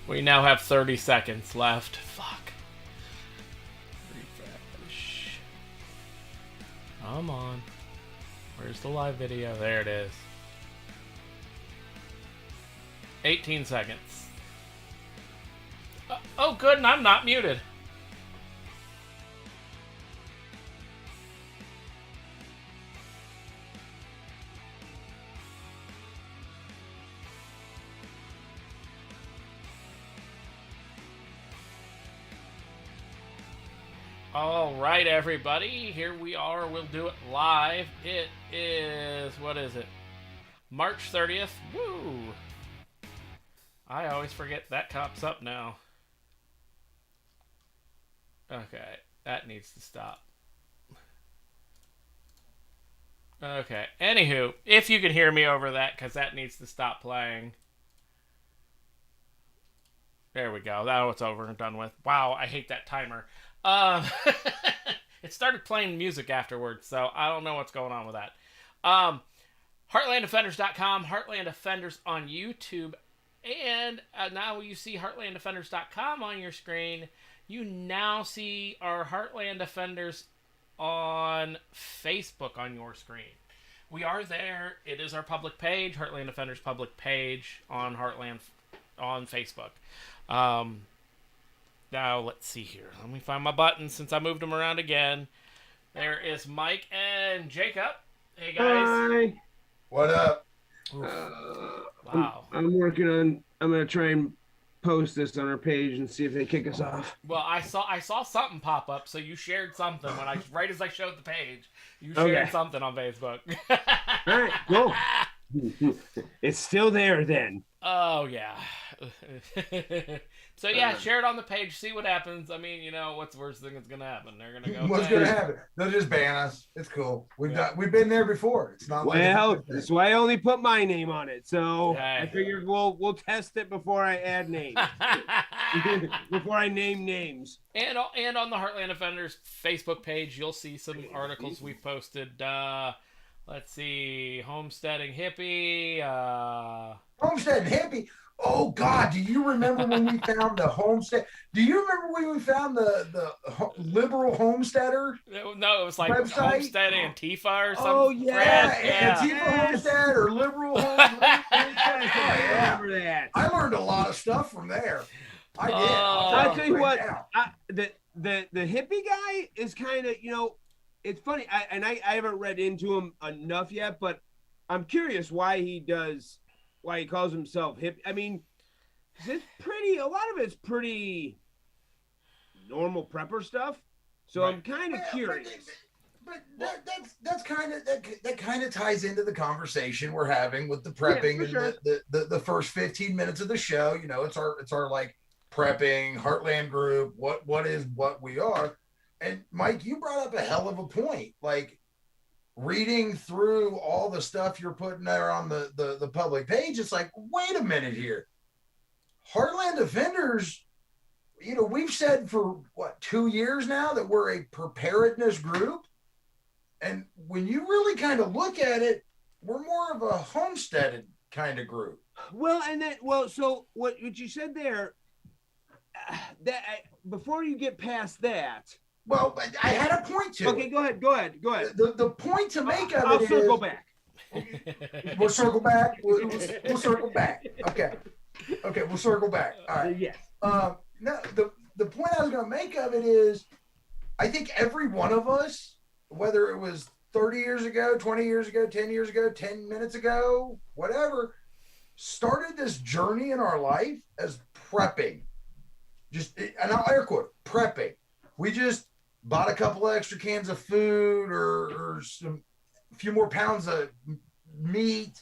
We now have 30 seconds left. Fuck. Refresh. Come on. Where's the live video? There it is. 18 seconds. Oh, good, and I'm not muted. All right, everybody. Here we are. We'll do it live. It is, what is it? March 30th. Woo! I always forget that pops up now. Okay, that needs to stop. Okay, anywho, if you can hear me over that, because that needs to stop playing. There we go. Now it's over and done with. Wow, I hate that timer. Um, it started playing music afterwards, so I don't know what's going on with that. HeartlandDefenders.com, Heartland Defenders on YouTube, and now you see HeartlandDefenders.com on your screen. You now see our Heartland Defenders on Facebook on your screen. We are there. It is our public page, Heartland Defenders public page on Heartland on Facebook. Now, let's see here. Let me find my buttons since I moved them around again. There is Mike and Jacob. Hey, guys. Hi. What up? Wow. I'm working on. I'm gonna try and post this on our page and see if they kick us off. Well, I saw something pop up, so you shared something when right as I showed the page. You shared something on Facebook. All right, cool. It's still there then. Oh yeah. So yeah, share it on the page. See what happens. I mean, what's the worst thing that's gonna happen? They're gonna go. What's gonna happen? They'll just ban us. It's cool. We've been there before. It's not. Well, that's why I only put my name on it. So I figured we'll test it before I add names. Before I name names. And on the Heartland Defenders Facebook page, you'll see some articles we've posted. Let's see, Homesteading Hippie. Homesteading Hippie. Oh God, do you remember when we found the homestead? Do you remember when we found the liberal homesteader? No, it was like website? Homesteading Antifa or something. Oh yeah, Antifa homestead or liberal homestead. I remember that. I learned a lot of stuff from there. I did. I'll tell you what. The hippie guy is kind of, it's funny. I haven't read into him enough yet, but I'm curious why he calls himself hippie. I mean, it's a lot of it's pretty normal prepper stuff. So right. I'm kind of curious. But that's kind of ties into the conversation we're having with the prepping and sure. the first 15 minutes of the show. It's our like prepping Heartland group. What we are. And Mike, you brought up a hell of a point. Like reading through all the stuff you're putting there on the public page, it's like, wait a minute here. Heartland Defenders, we've said for 2 years now that we're a preparedness group. And when you really kind of look at it, we're more of a homesteaded kind of group. Well, so what you said there, before you get past that. Well, I had a point to it. Okay, go ahead. The point to make of I'll it circle is, back. We'll circle back. We'll circle back. Okay, we'll circle back. All right. Yes. No, the point I was going to make of it is, I think every one of us, whether it was 30 years ago, 20 years ago, 10 years ago, 10 minutes ago, whatever, started this journey in our life as prepping. And I'll air quote, prepping. We just bought a couple of extra cans of food or a few more pounds of meat.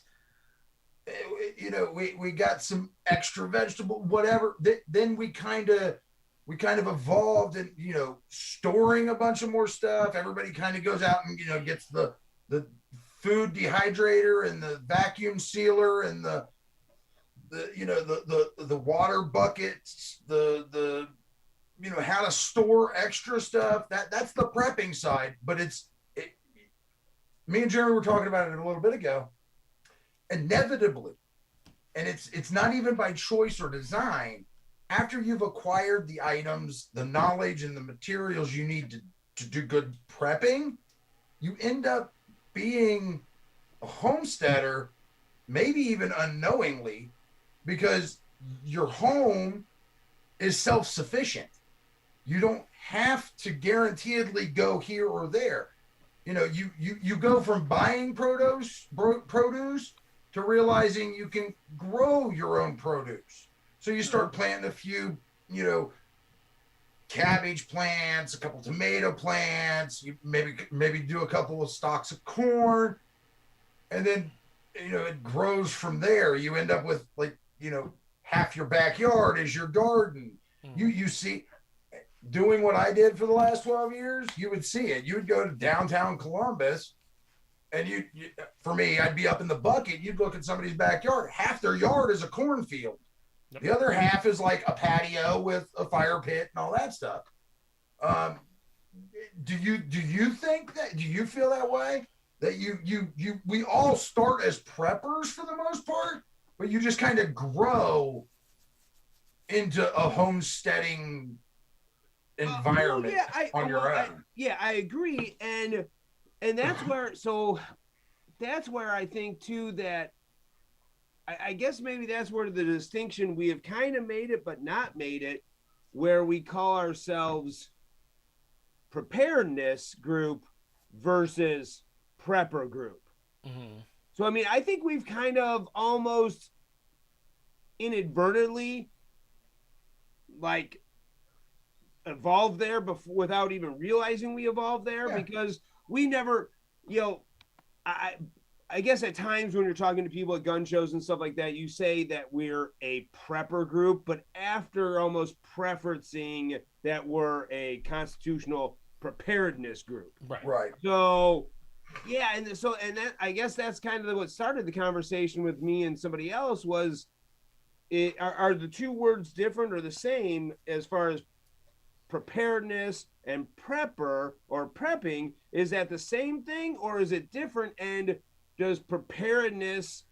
We got some extra vegetable, whatever. Then we kind of evolved and, storing a bunch of more stuff. Everybody kind of goes out and, gets the food dehydrator and the vacuum sealer and the water buckets, the how to store extra stuff. That's the prepping side, but me and Jeremy were talking about it a little bit ago. Inevitably, and it's not even by choice or design, after you've acquired the items, the knowledge, and the materials you need to do good prepping, you end up being a homesteader, maybe even unknowingly, because your home is self-sufficient. You don't have to guaranteedly go here or there. You go from buying produce to realizing you can grow your own produce. So you start planting a few, cabbage plants, a couple tomato plants, you maybe do a couple of stalks of corn, and then it grows from there. You end up with half your backyard is your garden. You see, doing what I did for the last 12 years, you would see it. You would go to downtown Columbus, and you for me, I'd be up in the bucket. You'd look at somebody's backyard. Half their yard is a cornfield. Yep. The other half is like a patio with a fire pit and all that stuff. Do you think that? Do you feel that way? That we all start as preppers for the most part, but you just kind of grow into a homesteading environment on your own. I agree, and that's where I think too that I guess maybe that's where the distinction we have kind of made it but not made it, where we call ourselves preparedness group versus prepper group. Mm-hmm. So I mean, I think we've kind of almost inadvertently like evolved there before without even realizing we evolved there, because we never, I guess at times when you're talking to people at gun shows and stuff like that, you say that we're a prepper group, but after almost preferencing that we're a constitutional preparedness group. Right. So and that I guess that's kind of what started the conversation with me and somebody else was, are the two words different or the same as far as preparedness and prepper or prepping? Is that the same thing or is it different? And does preparedness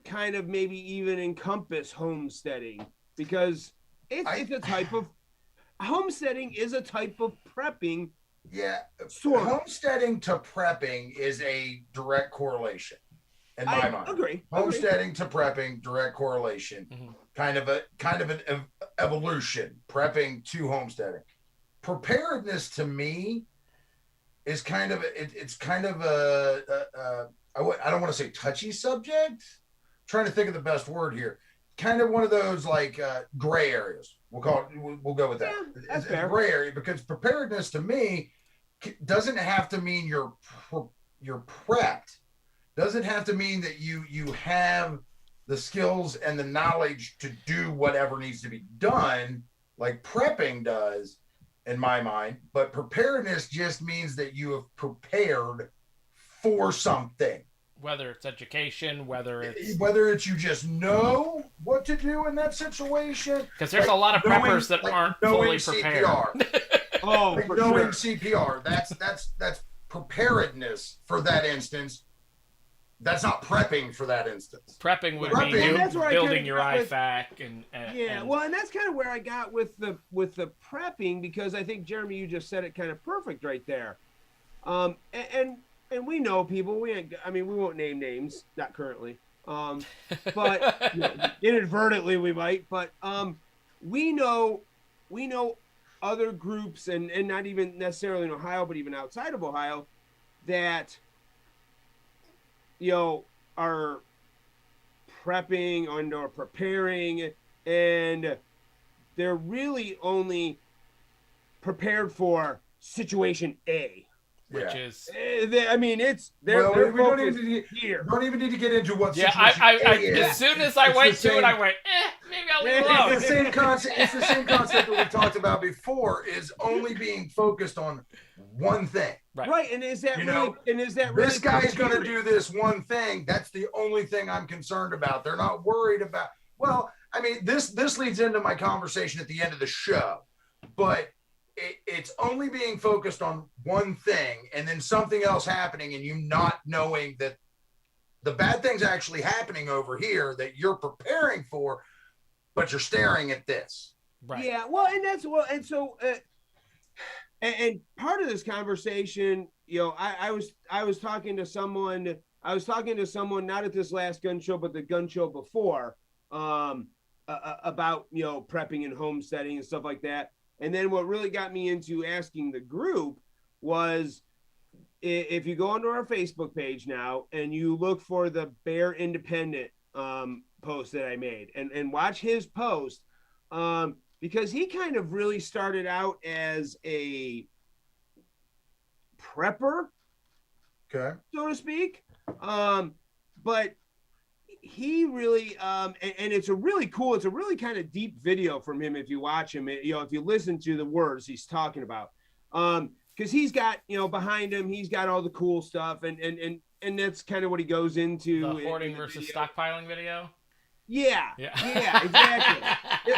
kind of maybe even encompass homesteading? Because it's a type of homesteading is a type of prepping. Yeah, homesteading to prepping is a direct correlation in my mind. Agree. Homesteading to prepping, direct correlation. Mm-hmm. Kind of an evolution. Prepping to homesteading. Preparedness to me is kind of I don't want to say touchy subject. I'm trying to think of the best word here. Kind of one of those like gray areas. We'll go with that. Yeah, that's fair. It's a gray area, because preparedness to me doesn't have to mean you're prepped. Doesn't have to mean that you have the skills and the knowledge to do whatever needs to be done, like prepping does, in my mind. But preparedness just means that you have prepared for something. Whether it's education, whether it's you just know what to do in that situation. Because there's a lot of preppers that aren't fully prepared. Knowing CPR. That's preparedness for that instance. That's not prepping for that instance. Prepping would mean building your IFAC and that's kind of where I got with the prepping, because I think, Jeremy, you just said it kind of perfect right there. And we know people. We won't name names, not currently. But inadvertently we might. But we know other groups, and not even necessarily in Ohio, but even outside of Ohio, that are prepping or preparing, and they're really only prepared for situation A. Which is, I mean, it's they're we don't even need to get into what. Yeah, as soon as I went to it, I went, maybe I'll leave it alone. It's the same concept. It's the same concept that we talked about before. Is only being focused on one thing. Right, and is that this guy's going to do this one thing? That's the only thing I'm concerned about. They're not worried about. Well, I mean, this leads into my conversation at the end of the show, but. It's only being focused on one thing and then something else happening, and you not knowing that the bad thing's actually happening over here that you're preparing for. but you're staring at this. Right. Yeah, well, and so and part of this conversation, I was talking to someone. I was talking to someone not at this last gun show, but the gun show before, about prepping and homesteading and stuff like that. And then what really got me into asking the group was, if you go onto our Facebook page now and you look for the Bear Independent post that I made, and watch his post, because he kind of really started out as a prepper, okay, so to speak. But he really, and it's a really kind of deep video from him if you watch him, if you listen to the words he's talking about. Because he's got, behind him, he's got all the cool stuff, and that's kind of what he goes into. The hoarding versus stockpiling video. Yeah, exactly.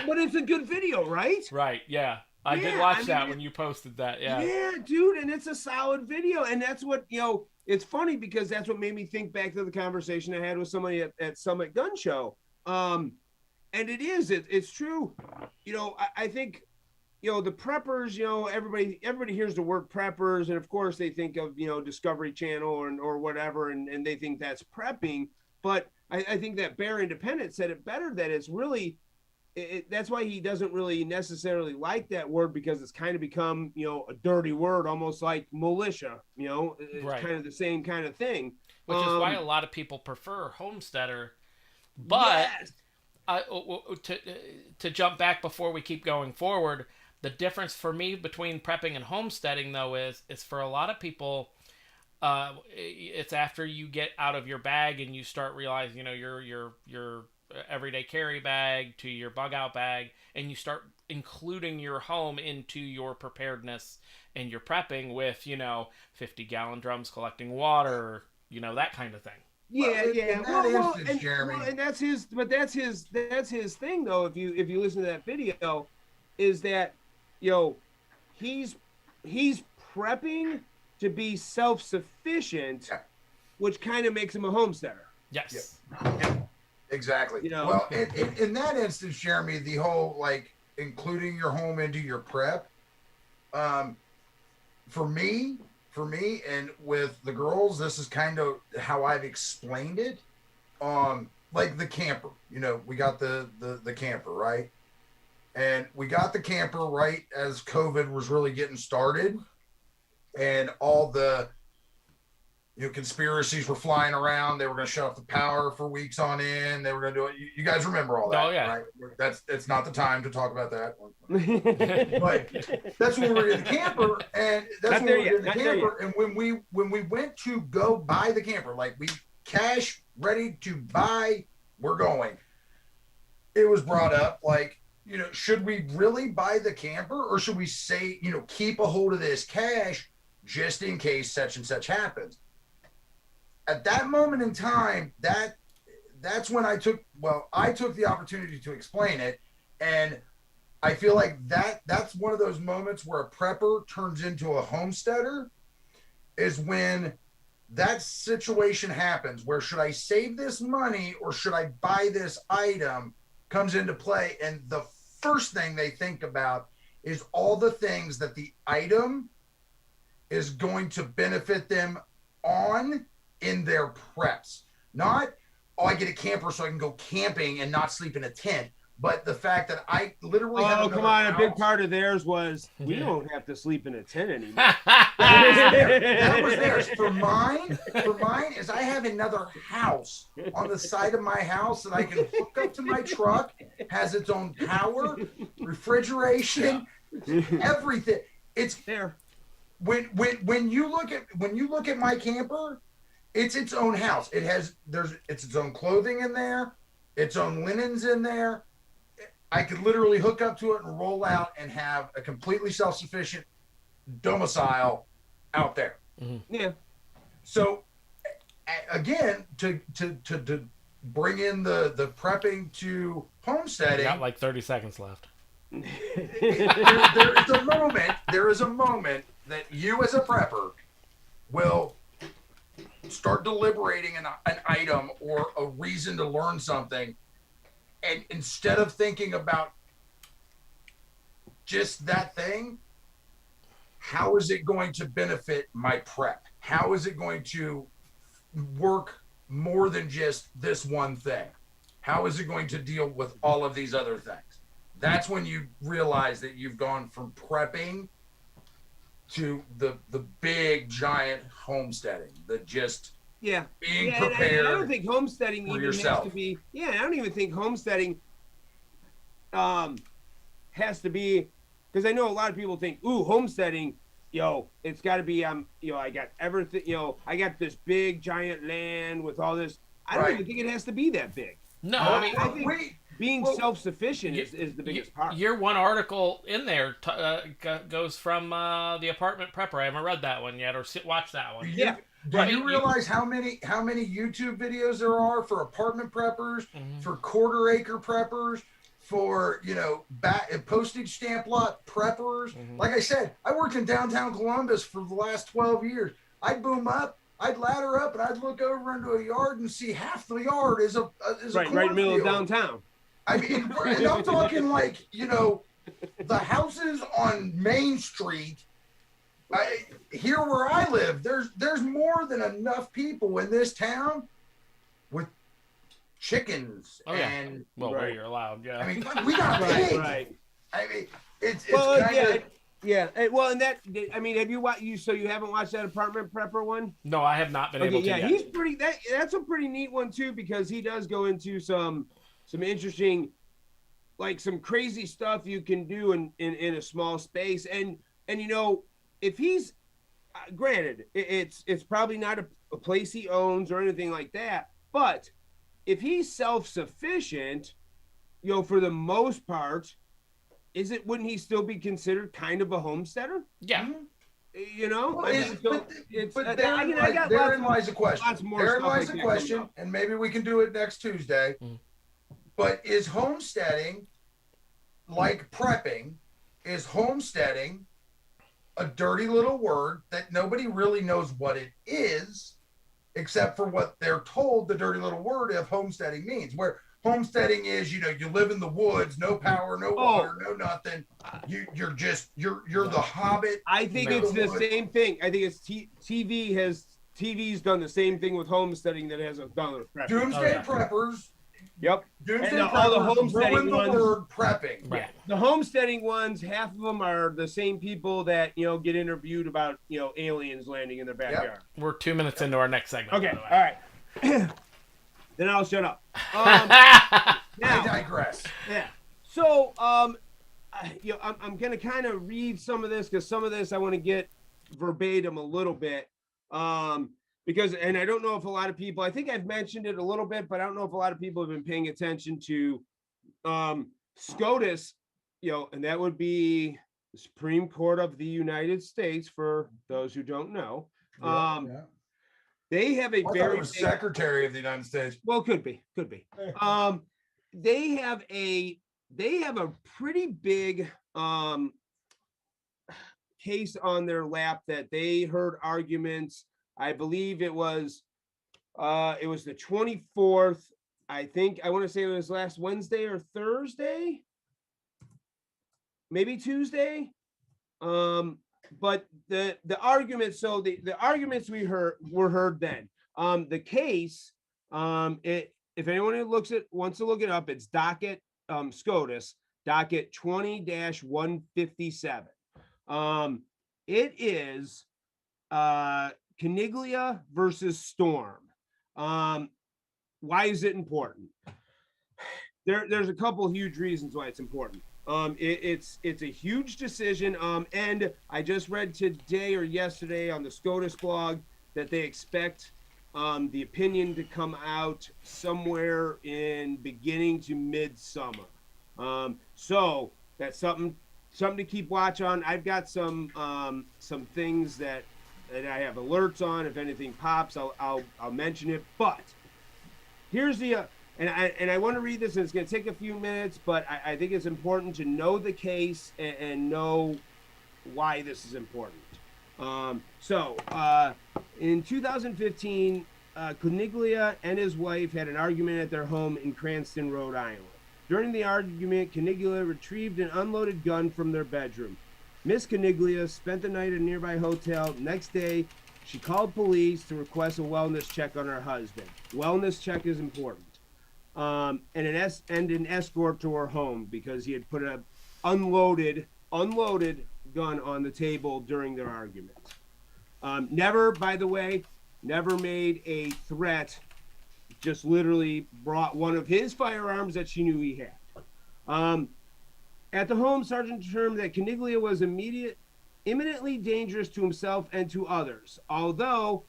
But it's a good video, right? Right. Yeah, I did watch that when you posted that. Yeah, dude, and it's a solid video, and that's what It's funny because that's what made me think back to the conversation I had with somebody at Summit Gun Show. And it's true. I think. The preppers, everybody hears the word preppers, and of course they think of, Discovery Channel or whatever, and they think that's prepping. But I think that Bear Independent said it better, that it's really, that's why he doesn't really necessarily like that word, because it's kind of become, a dirty word, almost like militia, it's right. kind of the same kind of thing. Which is why a lot of people prefer homesteader. But yes. To jump back before we keep going forward, the difference for me between prepping and homesteading, though, is for a lot of people, it's after you get out of your bag and you start realizing, your everyday carry bag to your bug out bag, and you start including your home into your preparedness and your prepping with, 50-gallon drums collecting water, that kind of thing. Yeah. Jeremy. And that's his thing, though. If you listen to that video, is that he's prepping to be self-sufficient, which kind of makes him a homesteader. Yes. Yeah. Exactly. Well, in that instance, Jeremy, the whole including your home into your prep, for me and with the girls, this is kind of how I've explained it. Like the camper, we got the camper, right? And we got the camper right as COVID was really getting started, and all the conspiracies were flying around. They were going to shut off the power for weeks on end. They were going to do it. You guys remember all that, right? It's not the time to talk about that. But that's when we were in the camper, and that's when we were in the camper. And when we went to go buy the camper, we cash ready to buy, we're going. It was brought up should we really buy the camper, or should we say, keep a hold of this cash just in case such and such happens? At that moment in time, that's when I took the opportunity to explain it. And I feel like that's one of those moments where a prepper turns into a homesteader, is when that situation happens where, should I save this money or should I buy this item, comes into play. And the first thing they think about is all the things that the item is going to benefit them on in their preps. Not, I get a camper so I can go camping and not sleep in a tent, but the fact that I literally have a big part of theirs was, we don't have to sleep in a tent anymore. that was theirs. For mine is, I have another house on the side of my house that I can hook up to my truck, has its own power, refrigeration, everything. It's there. When you look at my camper, it's its own house. It's its own clothing in there, its own linens in there. I could literally hook up to it and roll out and have a completely self-sufficient domicile out there. Mm-hmm. Yeah. So again, to bring in the prepping to homesteading. You got 30 seconds left. There is a moment that you as a prepper will start deliberating an item or a reason to learn something, And instead of thinking about just that thing, how is it going to benefit my prep? How is it going to work more than just this one thing? How is it going to deal with all of these other things? That's when you realize that you've gone from prepping to the big giant homesteading, the just being prepared. And I don't think homesteading even yourself. has to be. Yeah, I don't even think homesteading has to be, because I know a lot of people think, ooh, homesteading, it's got to be I got everything, I got this big giant land with all this. I don't even think it has to be that big. No, I think being self-sufficient is the biggest part. Your one article in there goes from the Apartment Prepper. I haven't read that one yet or watched that one. Do you realize how many YouTube videos there are for apartment preppers, for quarter acre preppers, for postage stamp lot preppers? Like I said, I worked in downtown Columbus for the last 12 years. I'd boom up, I'd ladder up, and I'd look over into a yard and see half the yard is a right in the middle of downtown. I mean, and I'm talking like, the houses on Main Street. Here where I live, there's more than enough people in this town with chickens and where you're allowed, yeah. I mean, we got pigs. Right. I mean, it's kind of well, and that, I mean, have you watched? So you haven't watched that Apartment Prepper one? No, I have not been able to. Yeah, yet. he's pretty. That's a pretty neat one too, because he does go into some interesting, like some crazy stuff you can do in a small space, and if he's granted, it's probably not a place he owns or anything like that, but if he's self-sufficient, for the most part, wouldn't he still be considered kind of a homesteader? Yeah. Therein lies a question. And maybe we can do it next Tuesday. But is homesteading like prepping? Is homesteading a dirty little word that nobody really knows what it is, except for what they're told the dirty little word of homesteading means? Where homesteading is, you live in the woods, no power, no water, no nothing. You're the hobbit. I think it's the same thing. I think it's TV's done the same thing with homesteading that has done with prepping. Doomsday preppers. Yep. Doomsday all the homesteading ones, the word prepping. Right. The homesteading ones, half of them are the same people that get interviewed about aliens landing in their backyard. Yep. We're 2 minutes into our next segment. Okay. All right. Then I'll shut up. Now, I digress. Yeah. So, I'm gonna kind of read some of this, because some of this I want to get verbatim a little bit. Because, and I don't know if a lot of people, I think I've mentioned it a little bit, but I don't know if a lot of people have been paying attention to SCOTUS, and that would be the Supreme Court of the United States, for those who don't know. They have a very Secretary of the United States. Well, could be. They have a pretty big case on their lap that they heard arguments. I believe it was the 24th. I want to say it was last Wednesday or Thursday, maybe Tuesday. But the arguments, so the arguments were heard then. The case, if anyone wants to look it up, it's docket SCOTUS docket 20-157. It is Caniglia versus Storm. Why is it important? There's a couple huge reasons why it's important. It's a huge decision. And I just read today or yesterday on the SCOTUS blog that they expect the opinion to come out somewhere in beginning to midsummer. So that's something to keep watch on. I've got some things that I have alerts on. If anything pops, I'll mention it. But here's the and I want to read this, and it's going to take a few minutes, but I think it's important to know the case and know why this is important. So in 2015, Caniglia and his wife had an argument at their home in Cranston, Rhode Island. During the argument, Caniglia retrieved an unloaded gun from their bedroom. Miss Caniglia spent the night at a nearby hotel. Next day, she called police to request a wellness check on her husband. Wellness check is important. And an escort to her home because he had put an unloaded gun on the table during their argument. Never, by the way, never made a threat. Just literally brought one of his firearms that she knew he had. At the home, Sergeant determined that Caniglia was imminently dangerous to himself and to others, although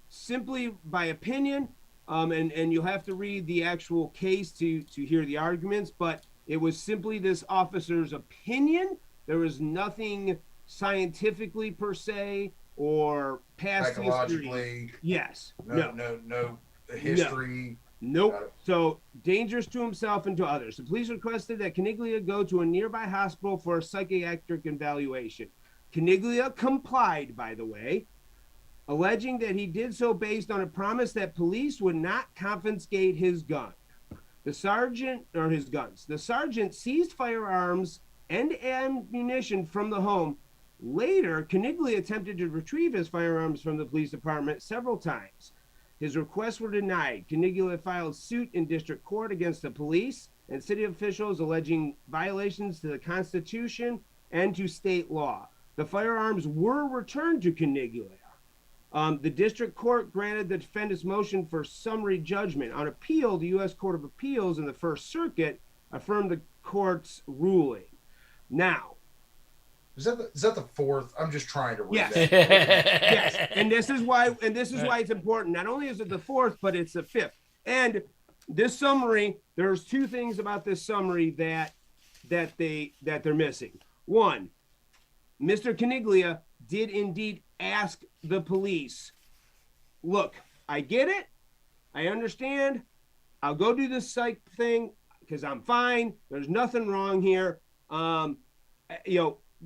simply by opinion, and you'll have to read the actual case to hear the arguments, but it was simply this officer's opinion. There was nothing scientifically per se or past psychologically history. Yes. No history. Nope. So dangerous to himself and to others. The police requested that Caniglia go to a nearby hospital for a psychiatric evaluation. Caniglia complied, by the way, alleging that he did so based on a promise that police would not confiscate his gun. The sergeant seized firearms and ammunition from the home. Later, Caniglia attempted to retrieve his firearms from the police department several times. His requests were denied. Caniglia filed suit in district court against the police and city officials alleging violations to the Constitution and to state law. The firearms were returned to Caniglia. The district court granted the defendant's motion for summary judgment. On appeal, the U.S. Court of Appeals in the First Circuit affirmed the court's ruling. Now, is that the fourth? I'm just trying to read yes. that. Yes, and this is why it's important. Not only is it the fourth, but it's the fifth. And this summary, there's two things about this summary that they're missing. One, Mr. Caniglia did indeed ask the police, look, I get it. I understand. I'll go do this psych thing because I'm fine. There's nothing wrong here.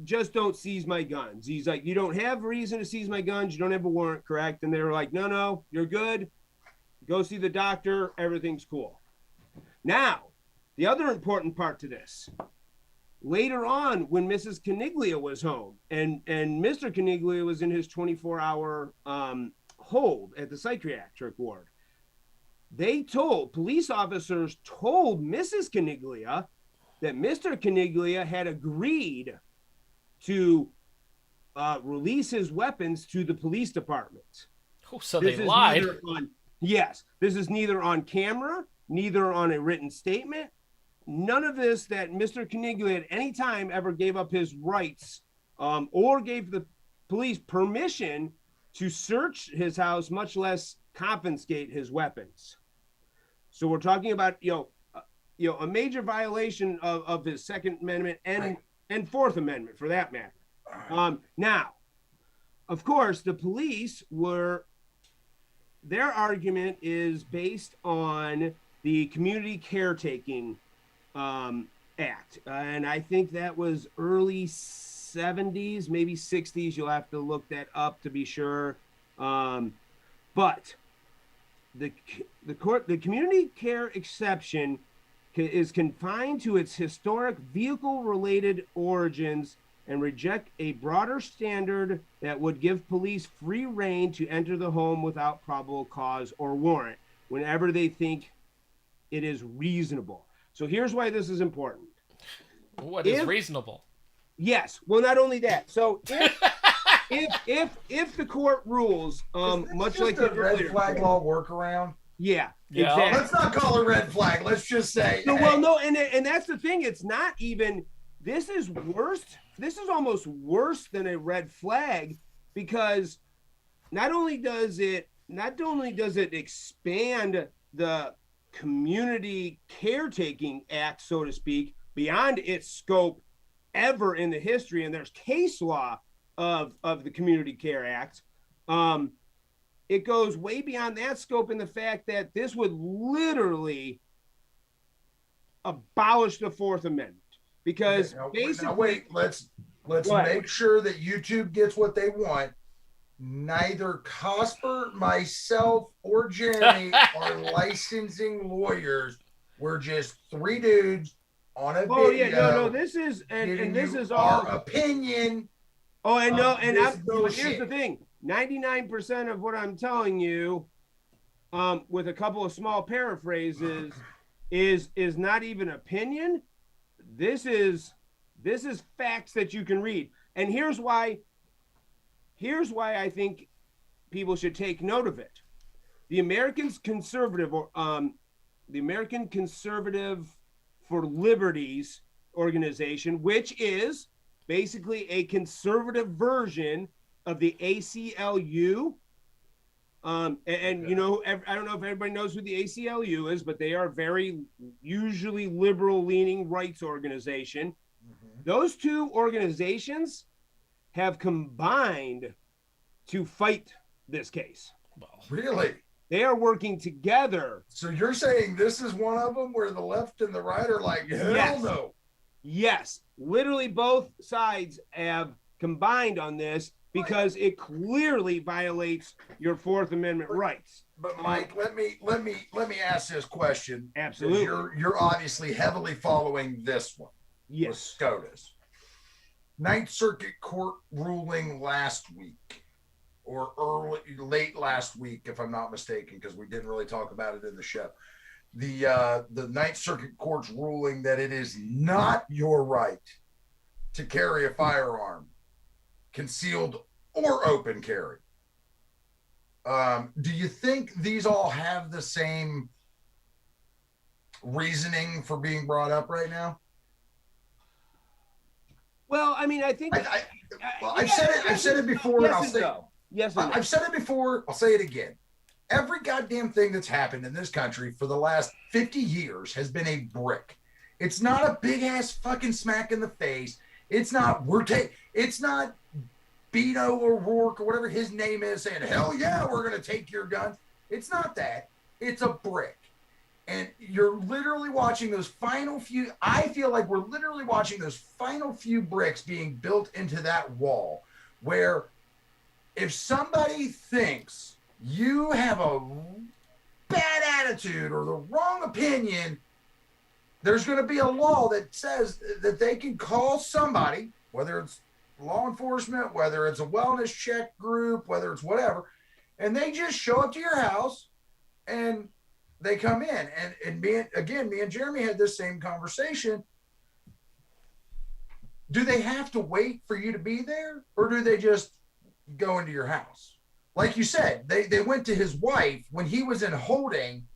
Just don't seize my guns. He's like, you don't have a reason to seize my guns. You don't have a warrant, correct? And they were like, no, you're good. Go see the doctor. Everything's cool. Now, the other important part to this, later on when Mrs. Caniglia was home and Mr. Caniglia was in his 24-hour hold at the psychiatric ward, police officers told Mrs. Caniglia that Mr. Caniglia had agreed to release his weapons to the police department. Oh, so they lied. Yes, this is neither on camera, neither on a written statement. None of this that Mr. Caniglia at any time ever gave up his rights or gave the police permission to search his house, much less confiscate his weapons. So we're talking about, a major violation of his Second Amendment and Fourth Amendment, for that matter. Now, of course, the police their argument is based on the Community Caretaking Act. And I think that was early 70s, maybe 60s. You'll have to look that up to be sure. But the community care exception is confined to its historic vehicle-related origins and reject a broader standard that would give police free rein to enter the home without probable cause or warrant whenever they think it is reasonable. So here's why this is important. What is reasonable? Yes. Well, not only that. So if the court rules, much like the red flag law workaround. Yeah, exactly. Let's not call it red flag. Let's just say. No, well, no, and that's the thing. It's not even. This is worse. This is almost worse than a red flag because not only does it expand the Community Caretaking Act, so to speak, beyond its scope ever in the history, and there's case law of the Community Care Act. It goes way beyond that scope in the fact that this would literally abolish the Fourth Amendment because basically, let's make sure that YouTube gets what they want. Neither Cosper, myself, or Jeremy are licensing lawyers. we're just three dudes on a video. Oh yeah, no, this is and this is all our opinion. Oh, I know, and but here's the thing: 99% of what I'm telling you, with a couple of small paraphrases, is not even opinion. This is facts that you can read, and here's why I think people should take note of it. The American Conservative for Liberties organization, which is basically a conservative version of the ACLU. You know, I don't know if everybody knows who the ACLU is, but they are very usually liberal leaning rights organization. Mm-hmm. Those two organizations have combined to fight this case. Really? They are working together. So you're saying this is one of them where the left and the right are like, hell no. Yes. Literally both sides have combined on this because it clearly violates your Fourth Amendment rights. But Mike, let me ask this question. Absolutely. You're obviously heavily following this one. Yes. With SCOTUS. Ninth Circuit Court ruling last week, or late last week, if I'm not mistaken, because we didn't really talk about it in the show. The Ninth Circuit Court's ruling that it is not your right to carry a firearm, concealed or open carry. Do you think these all have the same reasoning for being brought up right now? Well, I mean, I think I've said it before, yes, and I'll say no. Yes, no. I've said it before. I'll say it again. Every goddamn thing that's happened in this country for the last 50 years has been a brick. It's not a big ass fucking smack in the face. It's not it's not Beto or Rourke or whatever his name is saying, hell yeah, we're gonna take your guns. It's not that. It's a brick. And you're literally watching those final few, I feel like we're literally watching those final few bricks being built into that wall, where if somebody thinks you have a bad attitude or the wrong opinion, there's going to be a law that says that they can call somebody, whether it's law enforcement, whether it's a wellness check group, whether it's whatever, and they just show up to your house and they come in. And me and Jeremy had this same conversation. Do they have to wait for you to be there, or do they just go into your house? Like you said, they went to his wife when he was in holding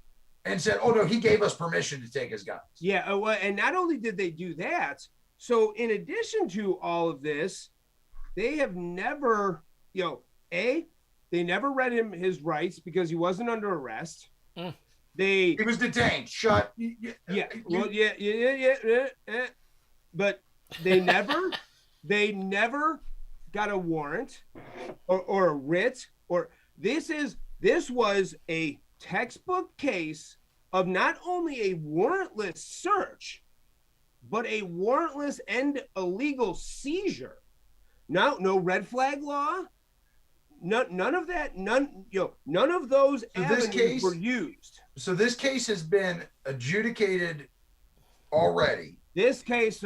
and said, oh no, he gave us permission to take his guns. Yeah, well, and not only did they do that, so in addition to all of this, they have never, they never read him his rights because he wasn't under arrest. He was detained, shut. But they never got a warrant or a writ, or this was a textbook case of not only a warrantless search, but a warrantless and illegal seizure. No red flag law. None of that. None of those avenues were used. So this case has been adjudicated already. This case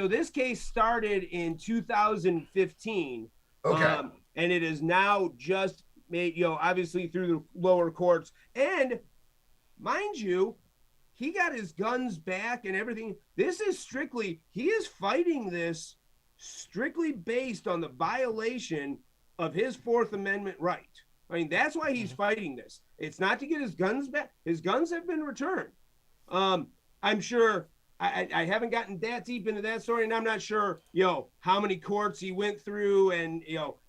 started in 2015. Okay. And it is now just made, obviously through the lower courts. And mind you, he got his guns back and everything. He is fighting this strictly based on the violation of his Fourth Amendment right. I mean, that's why he's fighting this. It's not to get his guns back. His guns have been returned. I'm sure I haven't gotten that deep into that story, and I'm not sure, how many courts he went through, and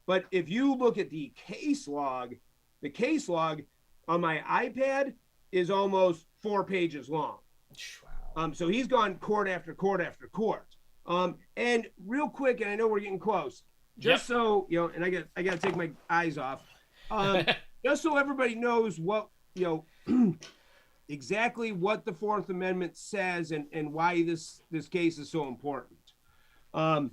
but if you look at the case log on my iPad is almost 4 pages long. Wow. So he's gone court after court after court. And real quick, and I know we're getting close, just so and I got to take my eyes off. Just so everybody knows what exactly what the Fourth Amendment says and why this case is so important. The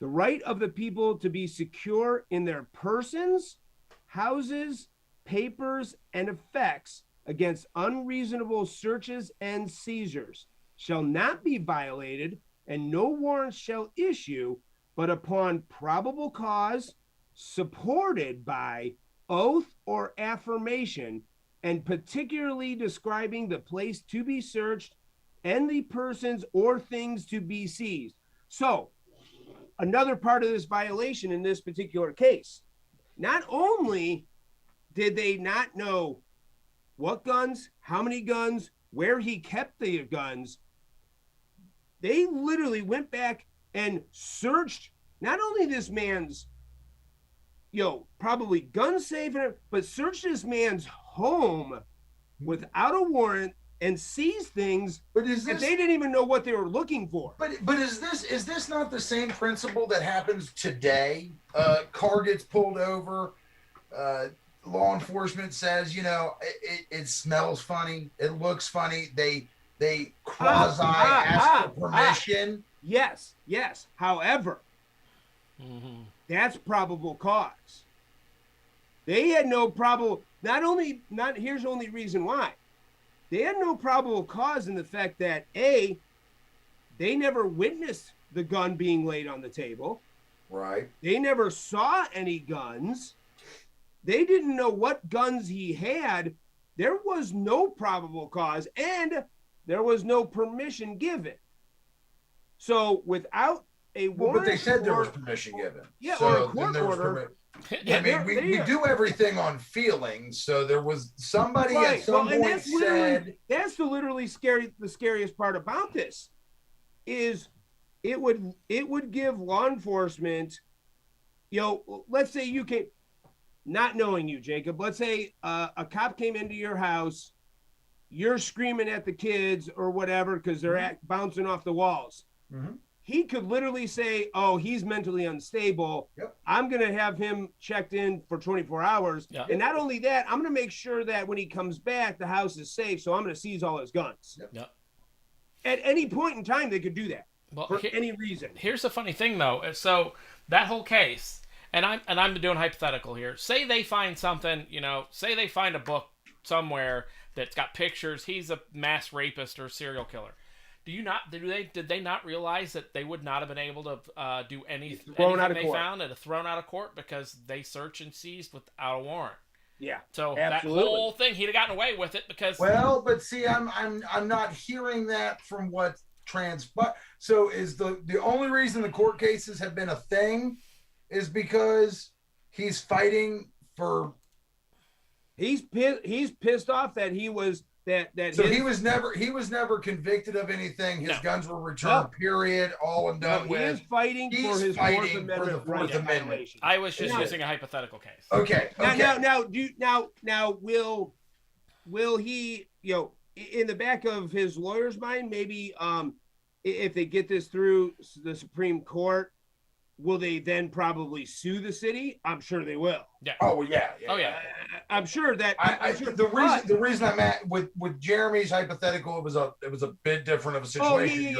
right of the people to be secure in their persons, houses, papers, and effects against unreasonable searches and seizures, shall not be violated, and no warrant shall issue, but upon probable cause, supported by oath or affirmation, and particularly describing the place to be searched and the persons or things to be seized. So, another part of this violation in this particular case, not only did they not know what guns, how many guns, where he kept the guns, they literally went back and searched not only this man's, probably gun safe, but searched this man's home without a warrant and seized things that they didn't even know what they were looking for. But is this not the same principle that happens today? Car gets pulled over. Law enforcement says, it smells funny. It looks funny. They quasi ask for permission. Yes. However, that's probable cause. They had no probable. Here's the only reason why. They had no probable cause in the fact that A, they never witnessed the gun being laid on the table. Right. They never saw any guns. They didn't know what guns he had. There was no probable cause, and there was no permission given. So without a warrant, but they said there was permission given. Yeah, so or a court order. I mean, we do everything on feelings. So there was somebody at some point said. That's the the scariest part about this, is it would give law enforcement, let's say you came, not knowing you, Jacob, let's say a cop came into your house, you're screaming at the kids or whatever because they're bouncing off the walls. Mm-hmm. He could literally say, oh, he's mentally unstable. Yep. I'm going to have him checked in for 24 hours. Yep. And not only that, I'm going to make sure that when he comes back, the house is safe. So I'm going to seize all his guns. Yep. At any point in time, they could do that for any reason. Here's the funny thing, though. So that whole case, and I'm doing hypothetical here. Say they find something, say they find a book somewhere that's got pictures. He's a mass rapist or serial killer. Did they not realize that they would not have been able to do anything they found and thrown out of court because they searched and seized without a warrant? Yeah. So absolutely. That whole thing, he'd have gotten away with it because. Well, but see, I'm not hearing that from what transpired. So is the only reason the court cases have been a thing is because he's fighting for. He's pissed off that he was. He was never convicted of anything. His guns were returned. Period. All and done with. He is fighting for his Fourth Amendment. I was just using a hypothetical case. Okay. Now, will he? In the back of his lawyer's mind, maybe if they get this through the Supreme Court, will they then probably sue the city? I'm sure they will. Yeah. Oh yeah. Oh yeah. I'm sure that. The reason I'm at with Jeremy's hypothetical, it was a bit different of a situation.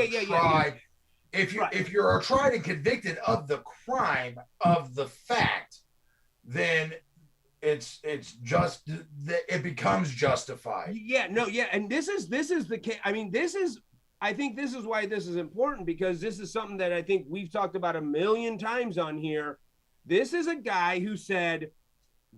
If you're tried and convicted of the crime of the fact, then it's just it becomes justified. And this is the case. I mean, I think this is why this is important, because this is something that I think we've talked about a million times on here. This is a guy who said,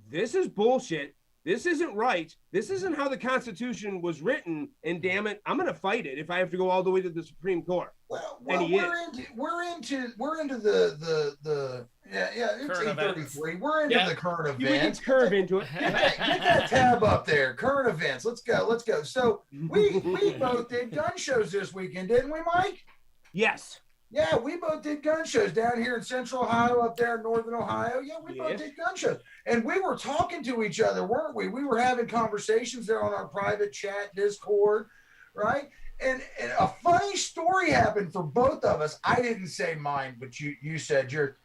this is bullshit. This isn't right. This isn't how the Constitution was written. And damn it, I'm going to fight it if I have to go all the way to the Supreme Court. Well we're into the it's 8:33. We're into the current events. You can curve into it. Get that tab up there. Current events. Let's go. So we both did gun shows this weekend, didn't we, Mike? Yes. Yeah, we both did gun shows down here in Central Ohio, up there in Northern Ohio. Yeah, we both did gun shows. And we were talking to each other, weren't we? We were having conversations there on our private chat, Discord, right? And a funny story happened for both of us. I didn't say mine, but you said yours.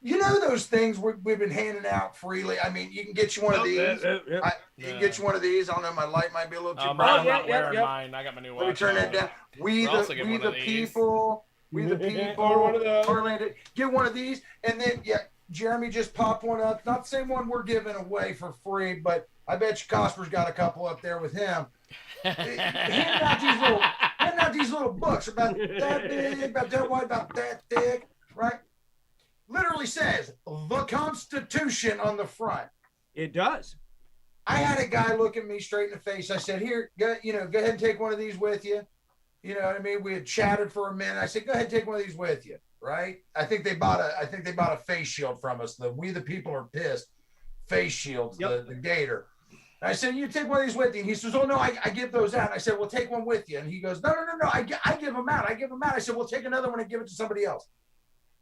You know those things we've been handing out freely? I mean, you can get you one of these. You can get you one of these. I don't know, my light might be a little too bright. I'm not wearing mine. I got my new watch. Let me turn that down. We the people. Or one of those. Orlando, get one of these. And then, Jeremy just popped one up. Not the same one we're giving away for free, but I bet you Cosper's got a couple up there with him. Handing out these handing out these little books about that big, about that wide, about that thick, right? Literally says the Constitution on the front. It does. I had a guy look at me straight in the face. I said, "Here, go ahead and take one of these with you." You know what I mean? We had chatted for a minute. I said, "Go ahead and take one of these with you." Right? I think they bought a face shield from us. The We the People Are Pissed face shields, the Gator. I said, "You take one of these with you." And he says, "Oh no, I give those out." And I said, "Well, take one with you." And he goes, No. I give them out. I said, "Well, take another one and give it to somebody else."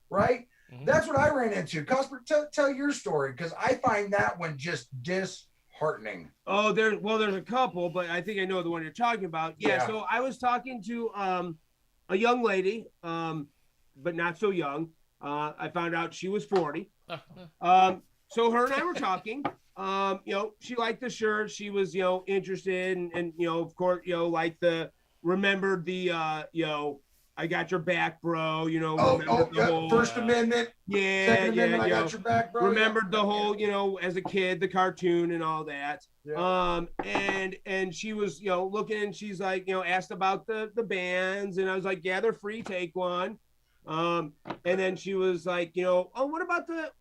Right? Mm-hmm. That's what I ran into. Cosper, tell your story, because I find that one just disheartening. Oh, there's a couple, but I think I know the one you're talking about. Yeah. So I was talking to a young lady, but not so young. I found out she was 40. So her and I were talking. She liked the shirt. She was, interested, and of course, remembered the, I got your back, bro. The whole, First Amendment. Yeah, Second Amendment, I got your back, bro. Remembered the whole, as a kid, the cartoon and all that. Yeah. And she was, looking, and she's like, asked about the bands, and I was like, yeah, they're free, take one. And then she was like, oh, what about the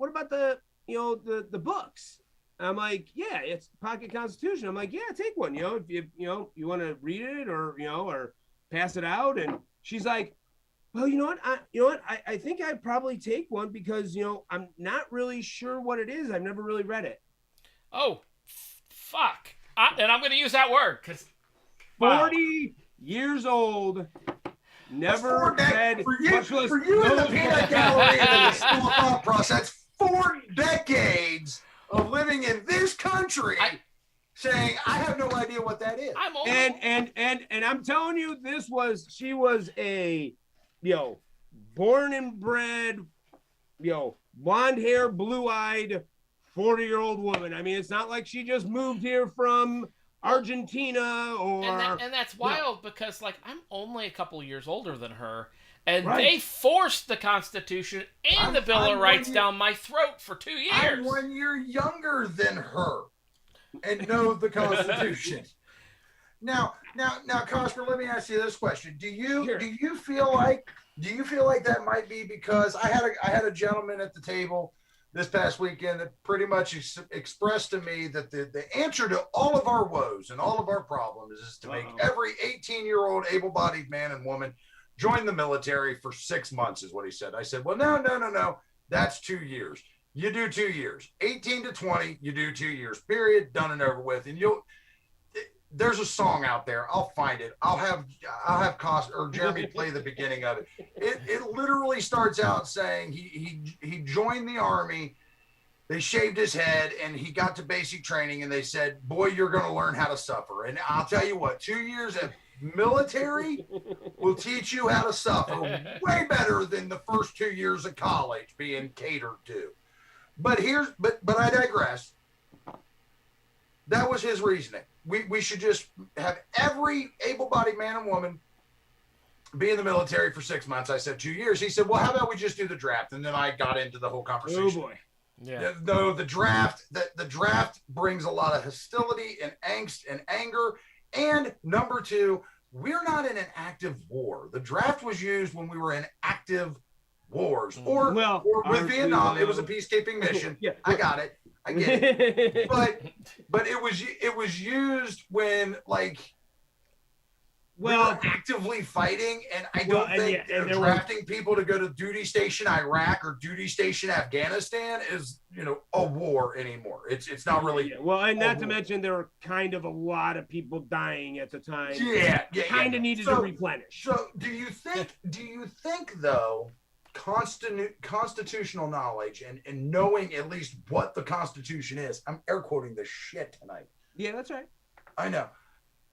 the books? I'm like, yeah, it's Pocket Constitution. I'm like, yeah, take one. If you want to read it or pass it out. And she's like, well, I think I'd probably take one because I'm not really sure what it is. I've never really read it. Oh, fuck! And I'm going to use that word because 40 years old. Never read. For you in the peanut gallery and the school thought process, 4 decades of living in this country, saying I have no idea what that is. I'm old. And I'm telling you, she was a born and bred, blonde hair, blue-eyed 40-year-old woman. I mean, it's not like she just moved here from Argentina or and that's wild because I'm only a couple years older than her. And they forced the Constitution and the Bill of Rights down my throat for 2 years. I'm 1 year younger than her and know the Constitution. Now, Cosper, let me ask you this question. Do you feel like that might be because I had a gentleman at the table this past weekend that pretty much expressed to me that the answer to all of our woes and all of our problems is to make every 18-year-old able-bodied man and woman join the military for 6 months, is what he said. I said, well, no. That's 2 years. You do 2 years. 18 to 20, you do 2 years. Period. Done and over with. And there's a song out there. I'll find it. I'll have Cost or Jeremy play the beginning of it. It literally starts out saying he joined the Army. They shaved his head and he got to basic training and they said, boy, you're going to learn how to suffer. And I'll tell you what, 2 years of military will teach you how to suffer way better than the first 2 years of college being catered to. But I digress. That was his reasoning. We should just have every able-bodied man and woman be in the military for 6 months. I said 2 years. He said, well, how about we just do the draft? And then I got into the whole conversation. Oh boy. Yeah. No, the draft brings a lot of hostility and angst and anger. And number two, we're not in an active war. The draft was used when we were in active wars or with Vietnam. It was a peacekeeping mission. Yeah. I got it. I get it. But it was used when we were actively fighting, and I don't think drafting people to go to duty station Iraq or duty station Afghanistan is a war anymore. It's not really. Well, and not to mention there were kind of a lot of people dying at the time. Yeah. Kind of needed to replenish. So do you think though, constitutional knowledge and knowing at least what the Constitution is? I'm air quoting the shit tonight. Yeah, that's right. I know.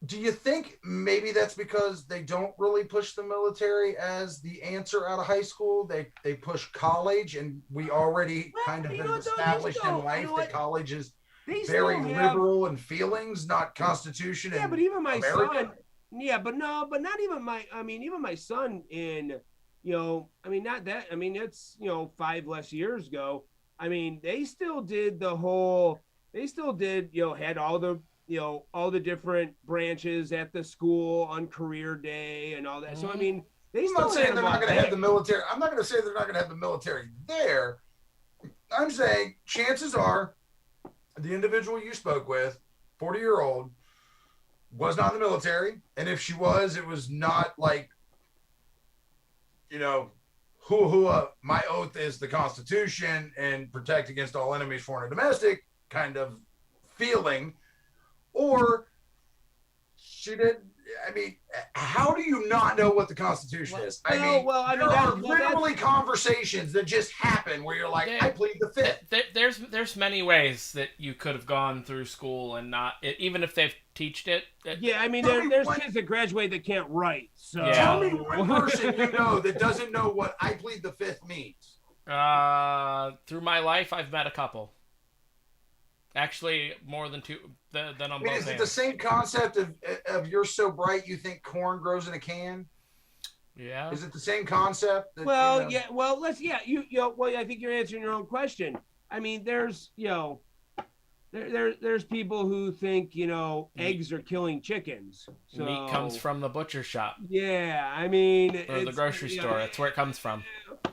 Do you think maybe that's because they don't really push the military as the answer out of high school? They push college, and we already kind of been established in life that college is very liberal in feelings, not Constitution. Yeah, but even my son. Yeah, but not even my. I mean, even my son in. Not that. I mean, it's 5 less years ago. I mean, they still did the whole. They still did. Had all the all the different branches at the school on career day and all that. Mm-hmm. So I mean, I'm not saying they're not going to have the military. I'm not going to say they're not going to have the military there. I'm saying chances are the individual you spoke with, 40-year-old, was not in the military. And if she was, it was not like, hua, my oath is the Constitution and protect against all enemies, foreign and domestic kind of feeling. Or she did. I mean, how do you not know what the Constitution is? There are literally conversations that just happen where you're like, I plead the fifth. There's many ways that you could have gone through school and not, even if they've taught it. Yeah, I mean, there's kids that graduate that can't write. So tell me one person you know that doesn't know what I plead the fifth means. Through my life, I've met a couple. Actually, more than two than on both hands. Is it the same concept of you're so bright you think corn grows in a can? Yeah. Is it the same concept? Yeah. Well, I think you're answering your own question. I mean, there's there's people who think eggs are killing chickens. So, meat comes from the butcher shop. Yeah, I mean, or the grocery store. That's where it comes from.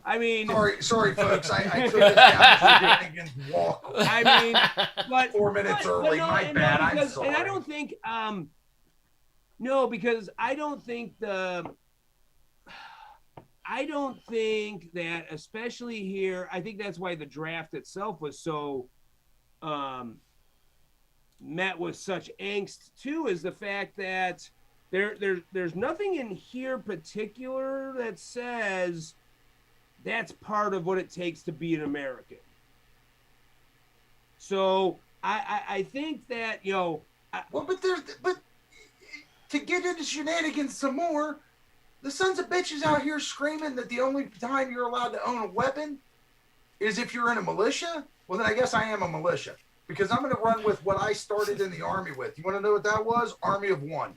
I mean, sorry, folks. I took this down against walk. I mean, but 4 minutes early. My bad. I'm sorry. And I don't think, no, because I don't think that, especially here, I think that's why the draft itself was so met with such angst too, is the fact that there's nothing in here particular that says that's part of what it takes to be an American. So I think that but to get into shenanigans some more, the sons of bitches out here screaming that the only time you're allowed to own a weapon is if you're in a militia. Well, then I guess I am a militia, because I'm going to run with what I started in the Army with. You want to know what that was? Army of One.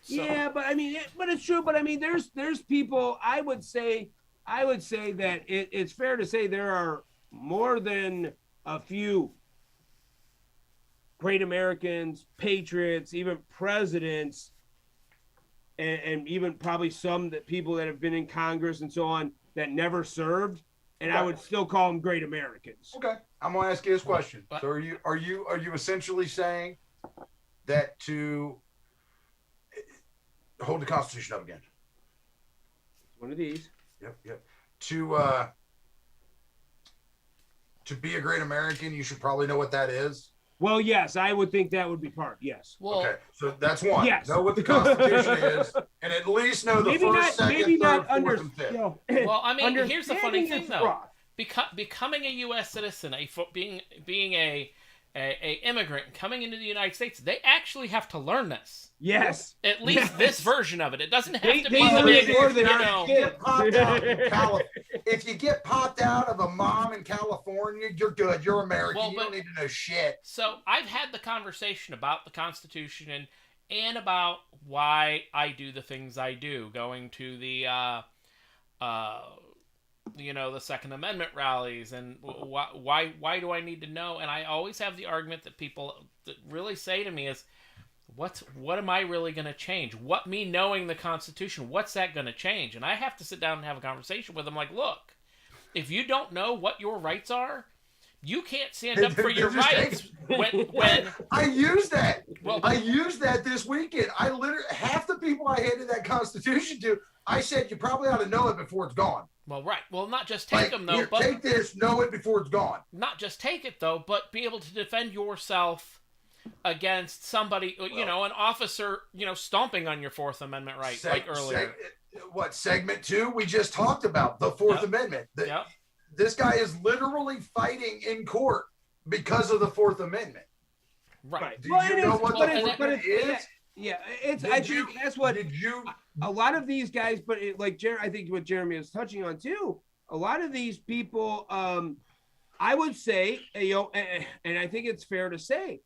So. Yeah, but I mean, but it's true. But I mean, there's people. I would say that it's fair to say there are more than a few great Americans, patriots, even presidents, and even probably some people that have been in Congress and so on that never served, and I would still call them great Americans. Okay, I'm gonna ask you this question. So are you essentially saying that to hold the Constitution up again? One of these. Yep. To be a great American, you should probably know what that is. Well, yes, I would think that would be part. Yes. Well, okay, so that's one. Yes. Know what the Constitution is, and at least know the first, second, third, fourth, and fifth. Well, I mean, here's the funny thing, though. Becoming a U.S. citizen, being a immigrant coming into the United States, they actually have to learn this. Yes. At least this version of it. It doesn't have to be the big, if you get popped out of a mom in California, you're good. You're American. You don't need to know shit. So I've had the conversation about the Constitution and about why I do the things I do, going to the the Second Amendment rallies, and why do I need to know? And I always have the argument that people that really say to me is, what am I really going to change? What, me knowing the Constitution, what's that going to change? And I have to sit down and have a conversation with them like, look, if you don't know what your rights are, you can't stand up for your rights. When I used that. I used that this weekend. I literally, half the people I handed that Constitution to, I said, you probably ought to know it before it's gone. Well, right. Well, not just take them, though. Here, but take this, know it before it's gone. Not just take it, though, but be able to defend yourself against somebody, an officer, stomping on your Fourth Amendment right, like earlier. Segment 2 we just talked about, the Fourth Amendment. This guy is literally fighting in court because of the Fourth Amendment. Right. Do you know what the Fourth Amendment is? Yeah, I think that's what a lot of these guys, but I think what Jeremy is touching on too, a lot of these people, I would say, and I think it's fair to say,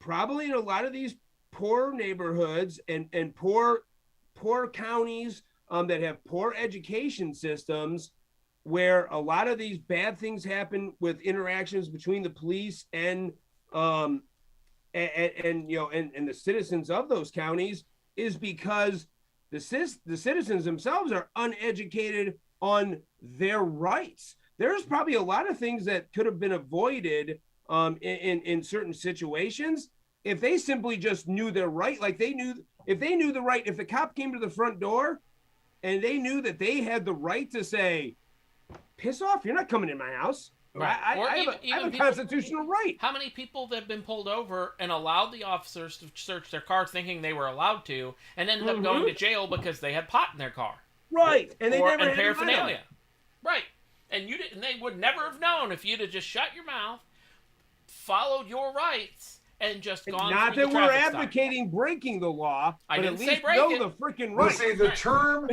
probably in a lot of these poor neighborhoods and poor counties that have poor education systems, where a lot of these bad things happen with interactions between the police and and you know, and the citizens of those counties is because the citizens themselves are uneducated on their rights. There's probably a lot of things that could have been avoided in certain situations if they simply just knew their right. Like if they knew the right, if the cop came to the front door and they knew that they had the right to say, piss off, you're not coming in my house. Right. I have a constitutional right. How many people that have been pulled over and allowed the officers to search their car thinking they were allowed to and ended up going to jail because they had pot in their car? Right. And they never had paraphernalia. Right. And they would never have known if you'd have just shut your mouth, followed your rights, and just gone. Not that we're advocating breaking the law, but at least know the freaking right. See the term.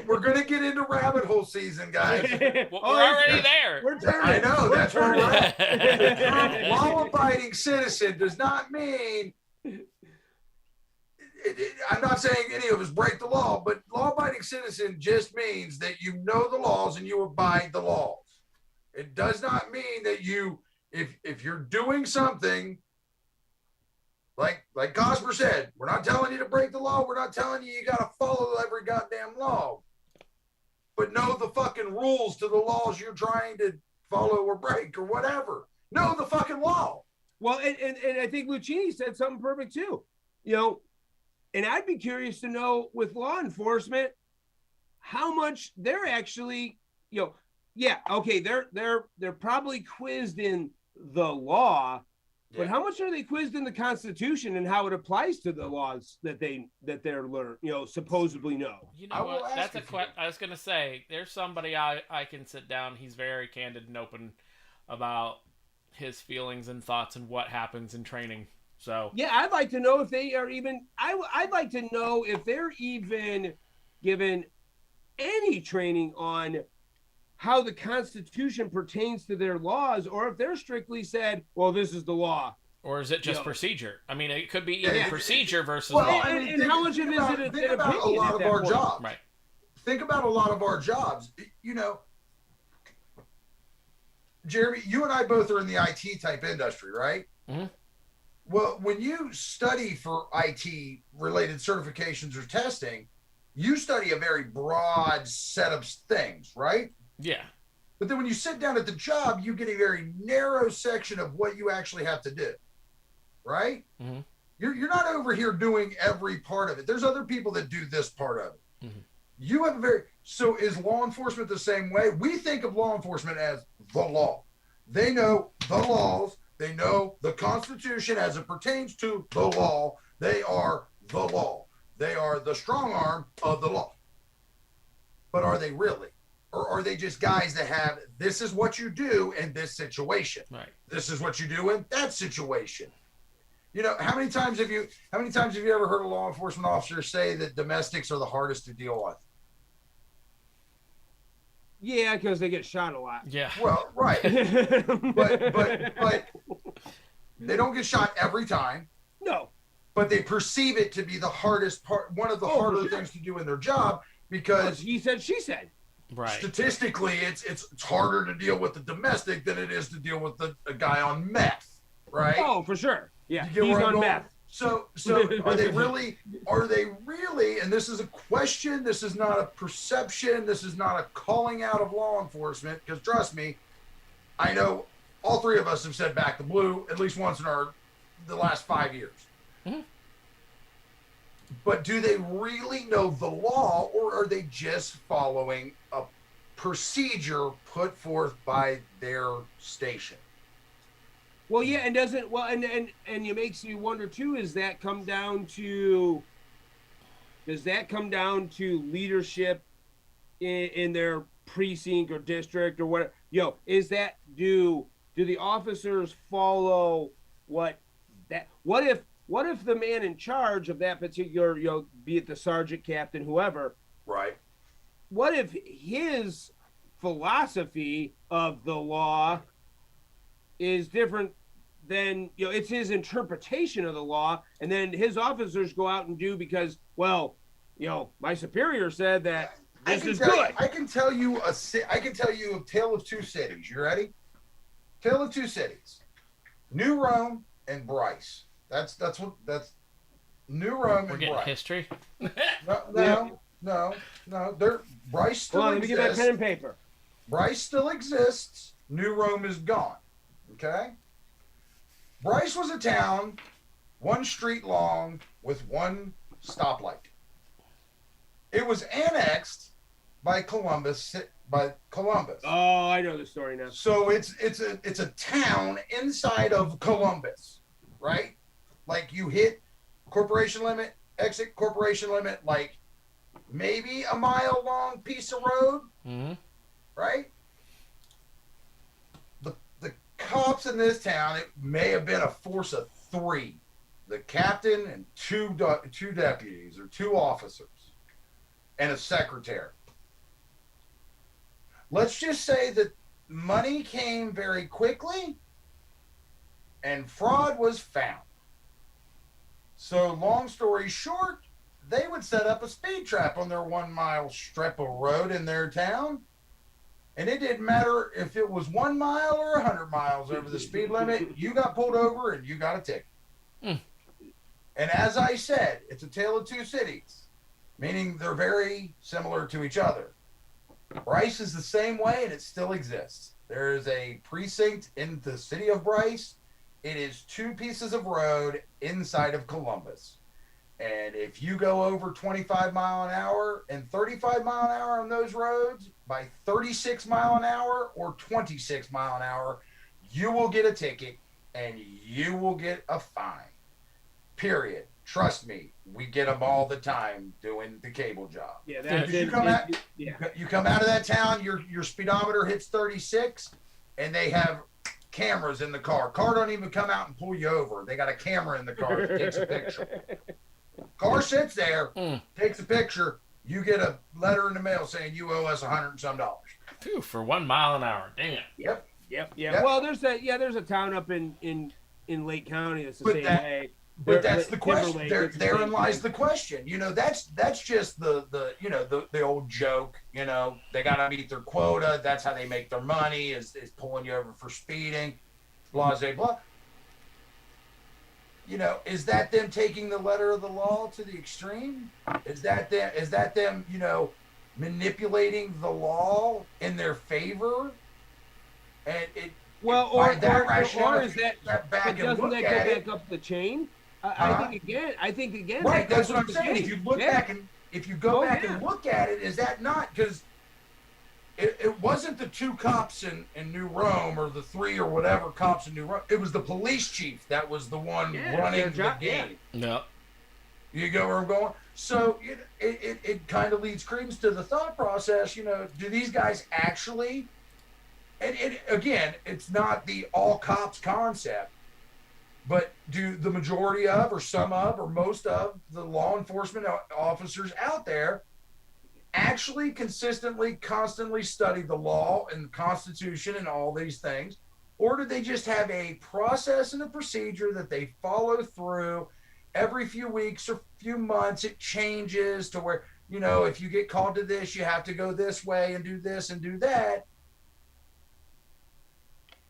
we're gonna get into rabbit hole season, guys. We're already there. We're turning. I know that's right. The term law-abiding citizen does not mean. I'm not saying any of us break the law, but law-abiding citizen just means that you know the laws and you abide the laws. It does not mean that you. If you're doing something, like Cosper said, we're not telling you to break the law. We're not telling you got to follow every goddamn law. But know the fucking rules to the laws you're trying to follow or break or whatever. Know the fucking law. Well, and I think Lucchini said something perfect too. You know, and I'd be curious to know with law enforcement how much they're actually, you know, yeah, okay, they're probably quizzed in the law, but how much are they quizzed in the Constitution and how it applies to the laws that they're learn, you know, supposedly know? You know what? That's a question. I was gonna say there's somebody I can sit down. He's very candid and open about his feelings and thoughts and what happens in training. So yeah, I'd like to know if they are even. I'd like to know if they're even given any training on how the Constitution pertains to their laws, or if they're strictly said, well, this is the law. Or is it just procedure? I mean, it could be even procedure versus law. law. And how much of it is it think about a lot of our jobs. Right. Think about a lot of our jobs. You know, Jeremy, you and I both are in the IT type industry, right? Mm-hmm. Well, when you study for IT related certifications or testing, you study a very broad set of things, right? Yeah. But then when you sit down at the job, you get a very narrow section of what you actually have to do, right? Mm-hmm. You're not over here doing every part of it. There's other people that do this part of it. Mm-hmm. You have so is law enforcement the same way? We think of law enforcement as the law. They know the laws. They know the Constitution as it pertains to the law. They are the law. They are the strong arm of the law. But are they really? Or are they just guys that have, this is what you do in this situation. Right. This is what you do in that situation. You know, how many times have you ever heard a law enforcement officer say that domestics are the hardest to deal with? Yeah, because they get shot a lot. Yeah. Well, right. but they don't get shot every time. No. But they perceive it to be the hardest part, one of the harder things to do in their job, because he said, she said. Right. Statistically, it's harder to deal with the domestic than it is to deal with a guy on meth, right? Oh, for sure. Yeah, he's on meth. So are they really, and this is a question, this is not a perception, this is not a calling out of law enforcement, because trust me, I know all three of us have said back the blue at least once in the last 5 years. Mm-hmm. But do they really know the law, or are they just following a procedure put forth by their station? Well, yeah, and doesn't and it makes you wonder too. Does that come down to leadership in their precinct or district or what? Is that do the officers follow what if the man in charge of that particular, be it the sergeant, captain, whoever, right? What if his philosophy of the law is different than, it's his interpretation of the law, and then his officers go out and do because, my superior said that this is good. I can tell you a tale of two cities. You ready? Tale of two cities. New Rome and Bryce. That's New Rome We're and getting Bryce. history. No. They're Bryce still Hold on, let me get my exists. pen and paper. Bryce still exists. New Rome is gone. Okay. Bryce was a town, one street long with one stoplight. It was annexed by Columbus. Oh, I know the story now. So it's a town inside of Columbus, right? Like you hit corporation limit, exit corporation limit, like maybe a mile long piece of road, right? The cops in this town, it may have been a force of 3, the captain and two deputies or 2 officers and a secretary. Let's just say that money came very quickly and fraud was found. So long story short, they would set up a speed trap on their 1 mile strip of road in their town. And it didn't matter if it was 1 mile or 100 miles over the speed limit, you got pulled over and you got a ticket. And as I said, it's a tale of 2 cities, meaning they're very similar to each other. Bryce is the same way and it still exists. There is a precinct in the city of Bryce. It is 2 pieces of road inside of Columbus. And if you go over 25 mile an hour and 35 mile an hour on those roads, by 36 mile an hour or 26 mile an hour, you will get a ticket and you will get a fine. Period. Trust me, we get them all the time doing the cable job. Yeah, that's it. You come out of that town, your speedometer hits 36, and they have cameras in the car. Car don't even come out and pull you over. They got a camera in the car that takes a picture. Car sits there, takes a picture. You get a letter in the mail saying you owe us $100 and some. Phew, for 1 mile an hour. Dang it. Yep. Well, there's a town up in Lake County that's the same way. But that's the question. Therein lies the question. You know, that's just the old joke. You know, they gotta meet their quota. That's how they make their money. Is pulling you over for speeding, blah blah blah. You know, is that them taking the letter of the law to the extreme? Is that them, you know, manipulating the law in their favor? And it or is that back and doesn't look that at go it, back up the chain? I think again. Right, that's what I'm saying. If you look back and if you go back and look at it, is that not because it wasn't the 2 cops in New Rome or the 3 or whatever cops in New Rome. It was the police chief that was the one running the game. No. You go where I'm going? So it kind of leads credence to the thought process, you know, do these guys actually, and again, it's not the all cops concept, but do the majority of or some of or most of the law enforcement officers out there actually consistently, constantly study the law and the Constitution and all these things? Or do they just have a process and a procedure that they follow through every few weeks or few months? It changes to where, you know, if you get called to this, you have to go this way and do this and do that.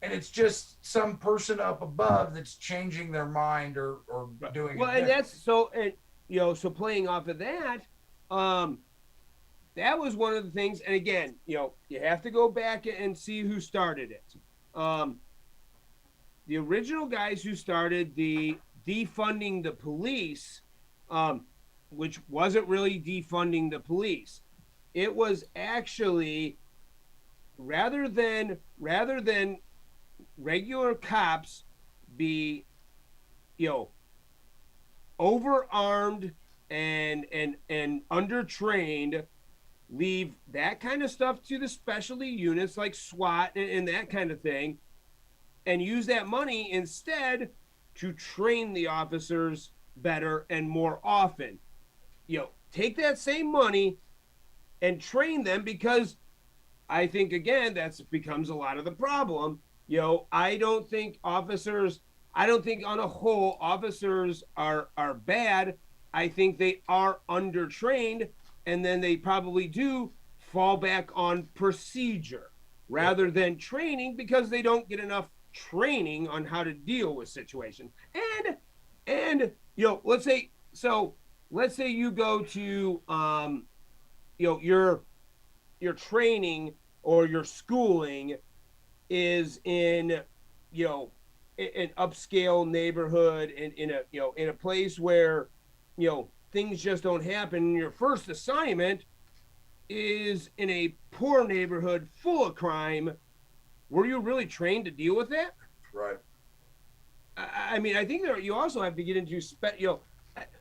And it's just some person up above that's changing their mind or doing well, and that's so, and you know, so playing off of that, that was one of the things. And again, you know, you have to go back and see who started it. The original guys who started the defunding the police, which wasn't really defunding the police. It was actually rather than regular cops be, you know, overarmed and undertrained, leave that kind of stuff to the specialty units like SWAT and that kind of thing, and use that money instead to train the officers better and more often. You know, take that same money and train them, because I think, again, that's becomes a lot of the problem. You know, I don't think on a whole officers are bad. I think they are undertrained, and then they probably do fall back on procedure rather than training, because they don't get enough training on how to deal with situations. And let's say you go to your training or your schooling is in an upscale neighborhood in a place where things just don't happen. Your first assignment is in a poor neighborhood full of crime. Were you really trained to deal with that? Right. I mean, I think you also have to get into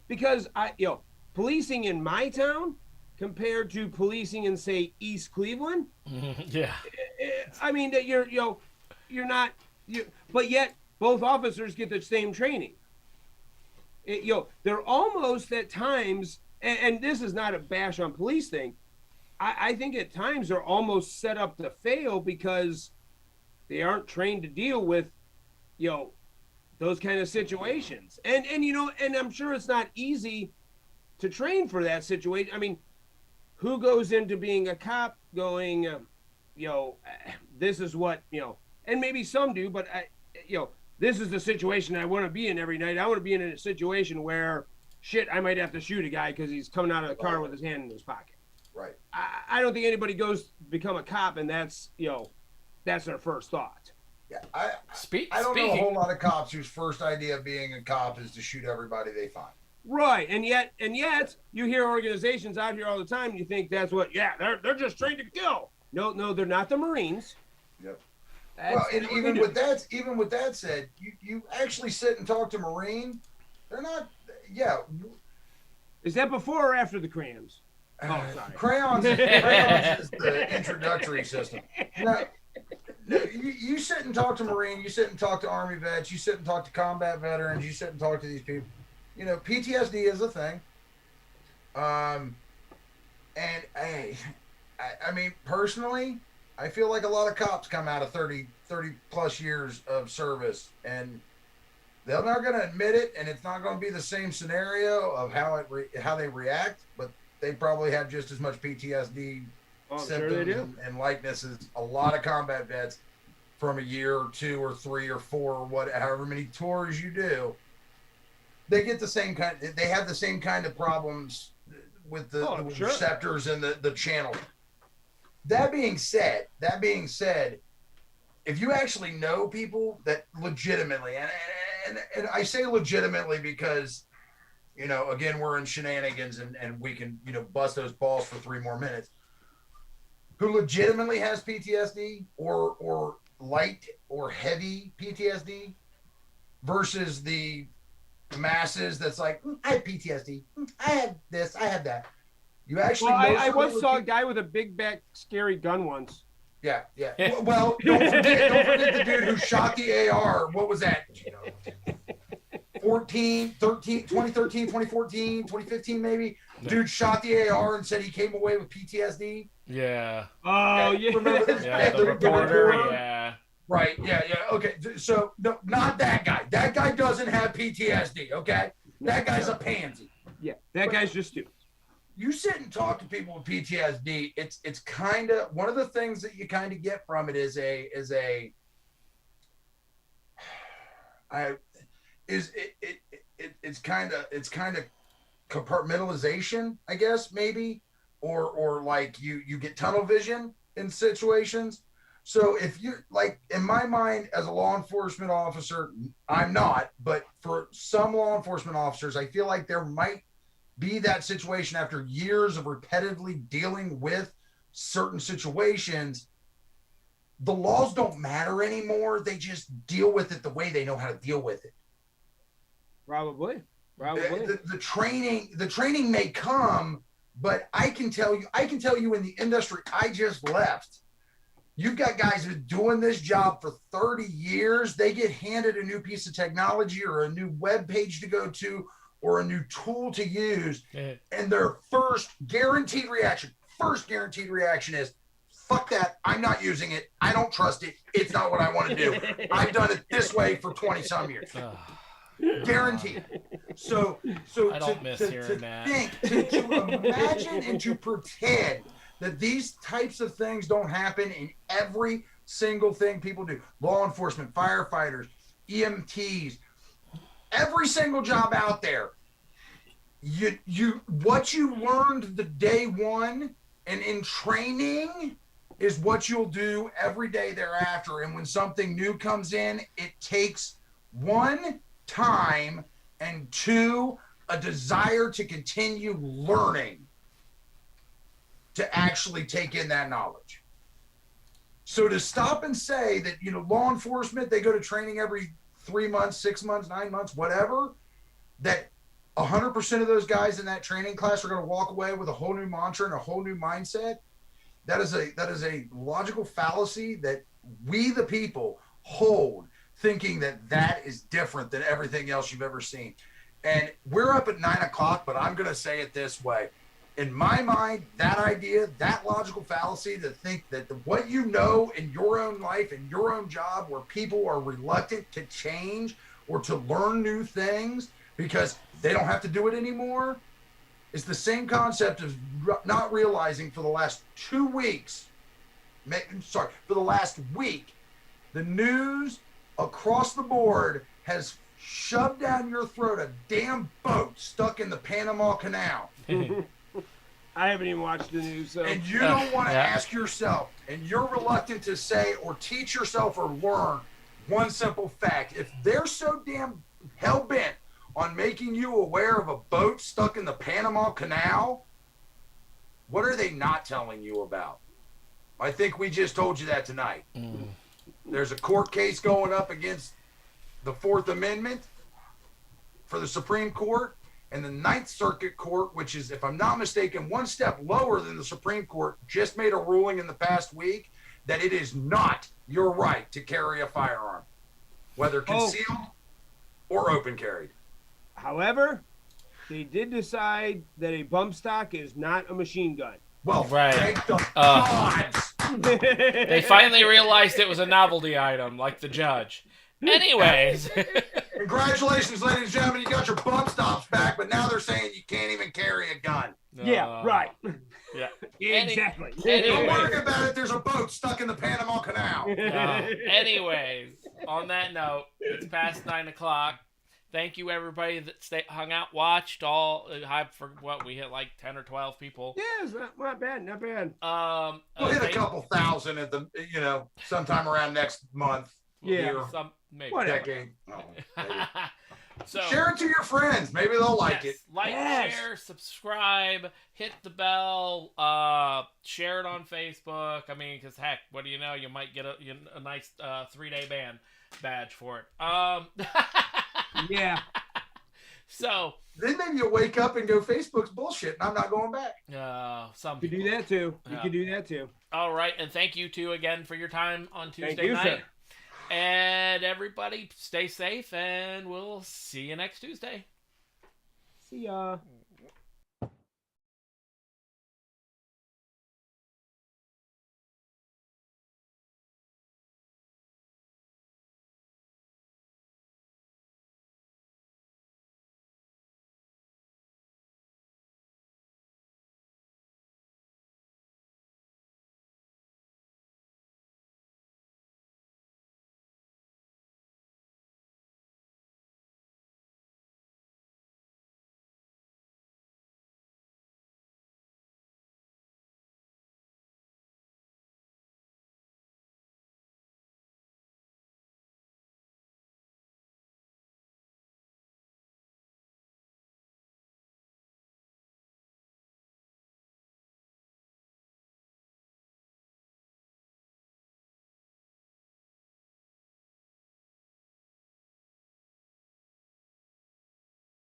because policing in my town compared to policing in, say, East Cleveland. Yeah. I mean that you're not but yet both officers get the same training. They're almost at times, and this is not a bash on police thing. I think at times they're almost set up to fail because they aren't trained to deal with, those kind of situations. And I'm sure it's not easy to train for that situation. I mean, who goes into being a cop going, this is what, and maybe some do, but this is the situation I want to be in every night. I want to be in a situation where I might have to shoot a guy because he's coming out of the car with his hand in his pocket. Right. I don't think anybody goes to become a cop and that's their first thought. Yeah, I don't know a whole lot of cops whose first idea of being a cop is to shoot everybody they find. Right, and yet you hear organizations out here all the time. And you think that's what? Yeah, they're just trained to kill. No, they're not the Marines. Yep. Well, and even with that said, you actually sit and talk to Marine. They're not. Yeah. Is that before or after the crayons? Oh, sorry. Crayons is the introductory system. Now, you sit and talk to Marine, you sit and talk to Army vets, you sit and talk to combat veterans, you sit and talk to these people. PTSD is a thing. And I mean, personally, I feel like a lot of cops come out of 30 plus years of service and they're not going to admit it. And it's not going to be the same scenario of how they react, but they probably have just as much PTSD symptoms and likeness as a lot of combat vets from a year or 2 or 3 or 4 or however many tours you do. They get the same kind. They have the same kind of problems with the receptors and the channel. That being said, if you actually know people that legitimately, and I say legitimately because, again, we're in shenanigans and we can, bust those balls for 3 more minutes, who legitimately has PTSD or light or heavy PTSD versus the masses that's like, I have PTSD, I have this, I have that. You actually I once saw a guy with a big back scary gun once. Yeah. Well, don't forget the dude who shot the AR. What was that? 2013, 2014, 2015 maybe. Dude shot the AR and said he came away with PTSD. Yeah. Oh, yeah. Remember this? Yeah, the reporter. Yeah. Right. Yeah. Okay. So no, not that guy. That guy doesn't have PTSD. Okay. That guy's a pansy. Yeah. That guy's just stupid. You sit and talk to people with PTSD. It's kind of one of the things that you kind of get from it is it's kind of compartmentalization, I guess, maybe, or like you get tunnel vision in situations. So if you like, in my mind, as a law enforcement officer, I'm not, but for some law enforcement officers, I feel like there might be that situation after years of repetitively dealing with certain situations. The laws don't matter anymore. They just deal with it the way they know how to deal with it. Probably. The training may come, but I can tell you in the industry I just left, you've got guys who've been doing this job for 30 years. They get handed a new piece of technology or a new web page to go to or a new tool to use, and their first guaranteed reaction is, fuck that, I'm not using it, I don't trust it, it's not what I want to do. I've done it this way for 20 some years. Guaranteed. So I don't miss hearing that. To imagine and to pretend that these types of things don't happen in every single thing people do. Law enforcement, firefighters, EMTs, every single job out there. What you learned the day one and in training is what you'll do every day thereafter. And when something new comes in, it takes 1, time, and 2, a desire to continue learning to actually take in that knowledge. So to stop and say that, law enforcement, they go to training every 3 months, 6 months, 9 months, whatever, that 100% of those guys in that training class are going to walk away with a whole new mantra and a whole new mindset. That is a logical fallacy that we, the people, hold, thinking that is different than everything else you've ever seen. And we're up at 9 o'clock, but I'm going to say it this way. In my mind, that idea, that logical fallacy to think that what you know in your own life, in your own job, where people are reluctant to change or to learn new things because they don't have to do it anymore, is the same concept of not realizing for the last 2 weeks, for the last week, the news across the board has shoved down your throat a damn boat stuck in the Panama Canal. I haven't even watched the news. So. And you don't want to ask yourself, and you're reluctant to say or teach yourself or learn one simple fact. If they're so damn hell-bent on making you aware of a boat stuck in the Panama Canal, what are they not telling you about? I think we just told you that tonight. There's a court case going up against the Fourth Amendment for the Supreme Court, and the Ninth Circuit Court, which is, if I'm not mistaken, one step lower than the Supreme Court, just made a ruling in the past week that it is not your right to carry a firearm, whether concealed or open carried. However, they did decide that a bump stock is not a machine gun. Well, thank the gods. They finally realized it was a novelty item, like the judge. Anyways. Congratulations, ladies and gentlemen. You got your bump stops back, but now they're saying you can't even carry a gun. Yeah, right. Yeah. Exactly. Don't worry about it. There's a boat stuck in the Panama Canal. Anyways, on that note, it's past 9 o'clock. Thank you, everybody that hung out, watched all. For what we hit, like 10 or 12 people. Yeah, it's not bad, not bad. We'll hit a couple thousand at the, sometime around next month. Yeah, maybe decade. Oh, maybe. So share it to your friends. Maybe they'll like it. Like, share, subscribe, hit the bell, share it on Facebook. I mean, because heck, what do you know? You might get a nice 3-day ban badge for it. Yeah. So then you wake up and go, Facebook's bullshit, and I'm not going back. Some people do that too. You can do that too. All right, and thank you two again for your time on Tuesday night. Sir. And everybody, stay safe, and we'll see you next Tuesday. See ya.